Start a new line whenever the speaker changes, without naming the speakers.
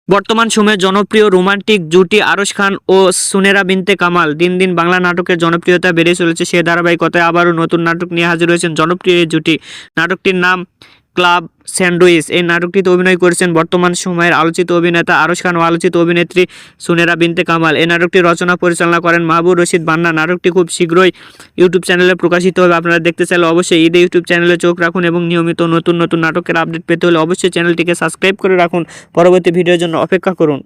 বর্তমান সময়ে জনপ্রিয় রোমান্টিক জুটি আরশ খান ও সুনেরা বিনতে কামাল। দিন দিন বাংলা নাটকের জনপ্রিয়তা বেড়ে চলেছে। সে ধারাবাহিকতায় আবারও নতুন নাটক নিয়ে হাজির হয়েছেন জনপ্রিয় এই জুটি। নাটকটির নাম ক্লাব স্যান্ডউইচ। এই নাটকটিতে অভিনয় করেছেন বর্তমান সময়ের আলোচিত অভিনেতা আরশ খান ও আলোচিত অভিনেত্রী সুনেরা বিনতে কামাল। এই নাটকটি রচনা পরিচালনা করেন মাহবুব রশিদ বান্না। নাটকটি খুব শীঘ্রই ইউটিউব চ্যানেলে প্রকাশিত হবে। আপনারা দেখতে চাইলে অবশ্যই ঈদে ইউটিউব চ্যানেলে চোখ রাখুন এবং নিয়মিত নতুন নতুন নাটকের আপডেট পেতে হলে অবশ্যই চ্যানেলটিকে সাবস্ক্রাইব করে রাখুন। পরবর্তী ভিডিওর জন্য অপেক্ষা করুন।